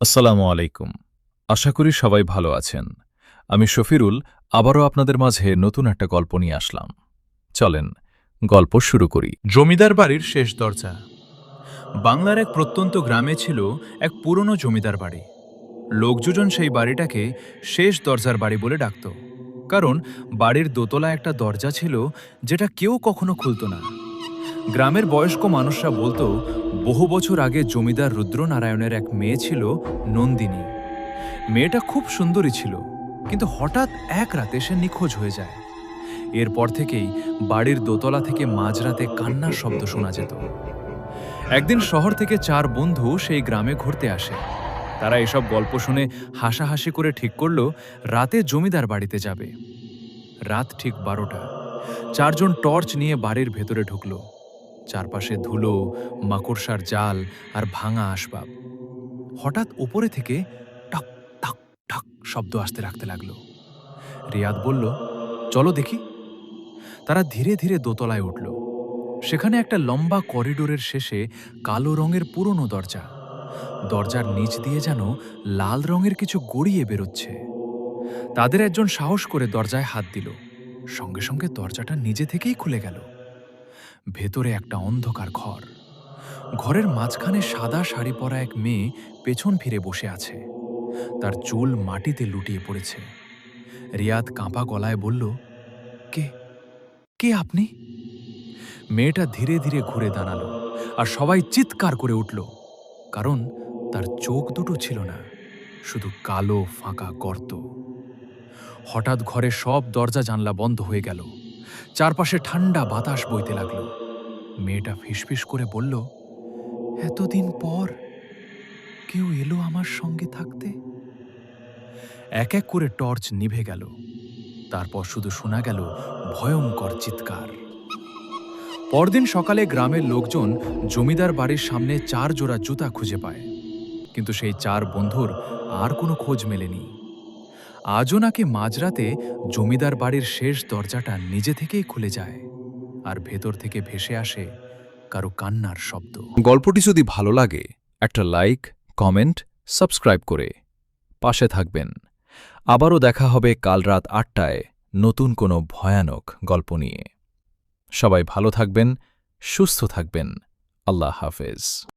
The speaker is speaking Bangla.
আসসালামু আলাইকুম। আশা করি সবাই ভালো আছেন। আমি শফিরুল আবারও আপনাদের মাঝে নতুন একটা গল্প নিয়ে আসলাম। চলেন গল্প শুরু করি। জমিদার বাড়ির শেষ দরজা। বাংলার এক প্রত্যন্ত গ্রামে ছিল এক পুরনো জমিদার বাড়ি। লোকজন সেই বাড়িটাকে শেষ দরজার বাড়ি বলে ডাকত, কারণ বাড়ির দোতলা একটা দরজা ছিল যেটা কেউ কখনো খুলত না। গ্রামের বয়স্ক মানুষরা বলতো, বহু বছর আগে জমিদার রুদ্রনারায়ণের এক মেয়ে ছিল, নন্দিনী। মেয়েটা খুব সুন্দরী ছিল, কিন্তু হঠাৎ এক রাতে সে নিখোঁজ হয়ে যায়। এরপর থেকেই বাড়ির দোতলা থেকে মাঝরাতে কান্নার শব্দ শোনা যেত। একদিন শহর থেকে চার বন্ধু সেই গ্রামে ঘুরতে আসে। তারা এসব গল্প শুনে হাসাহাসি করে ঠিক করলো রাতে জমিদার বাড়িতে যাবে। রাত ঠিক 12টা। চারজন টর্চ নিয়ে বাড়ির ভেতরে ঢুকলো। চারপাশে ধুলো, মাকড়সার জাল আর ভাঙা আসবাব। হঠাৎ উপরে থেকে টক টক টক শব্দ আসতে রাখতে লাগলো। রিয়াদ বলল, চলো দেখি। তারা ধীরে ধীরে দোতলায় উঠল। সেখানে একটা লম্বা করিডোরের শেষে কালো রঙের পুরনো দরজা। দরজার নিচ দিয়ে যেন লাল রঙের কিছু গড়িয়ে বেরোচ্ছে। তাদের একজন সাহস করে দরজায় হাত দিল। সঙ্গে সঙ্গে দরজাটা নিজে থেকেই খুলে গেল। ভেতরে একটা অন্ধকার ঘর। ঘরের মাঝখানে সাদা শাড়ি পরা এক মেয়ে পেছন ফিরে বসে আছে। তার চুল মাটিতে লুটিয়ে পড়েছে। রিয়াদ কাঁপা গলায় বলল, কে কে আপনি? মেয়েটা ধীরে ধীরে ঘুরে দাঁড়ালো, আর সবাই চিৎকার করে উঠল, কারণ তার চোখ দুটো ছিল না, শুধু কালো ফাঁকা গর্ত। হঠাৎ ঘরের সব দরজা জানলা বন্ধ হয়ে গেল। চারপাশে ঠান্ডা বাতাস বইতে লাগলো। মেয়েটা ফিসফিস করে বলল, এতদিন পর কেউ এলো আমার সঙ্গে থাকতে। এক এক করে টর্চ নিভে গেল। তারপর শুধু শোনা গেল ভয়ঙ্কর চিৎকার। পরদিন সকালে গ্রামের লোকজন জমিদার বাড়ির সামনে 4 জোড়া জুতা খুঁজে পায়, কিন্তু সেই 4 বন্ধুর আর কোনো খোঁজ মেলেনি। আজও নাকি মাঝরাতে জমিদার বাড়ির শেষ দরজাটা নিজে থেকেই খুলে যায়, আর ভেতর থেকে ভেসে আসে কারো কান্নার শব্দ। গল্পটি যদি ভালো লাগে একটা লাইক, কমেন্ট, সাবস্ক্রাইব করে পাশে থাকবেন। আবারও দেখা হবে কাল রাত 8টায় নতুন কোনো ভয়ানক গল্প নিয়ে। সবাই ভালো থাকবেন, সুস্থ থাকবেন। আল্লাহ হাফেজ।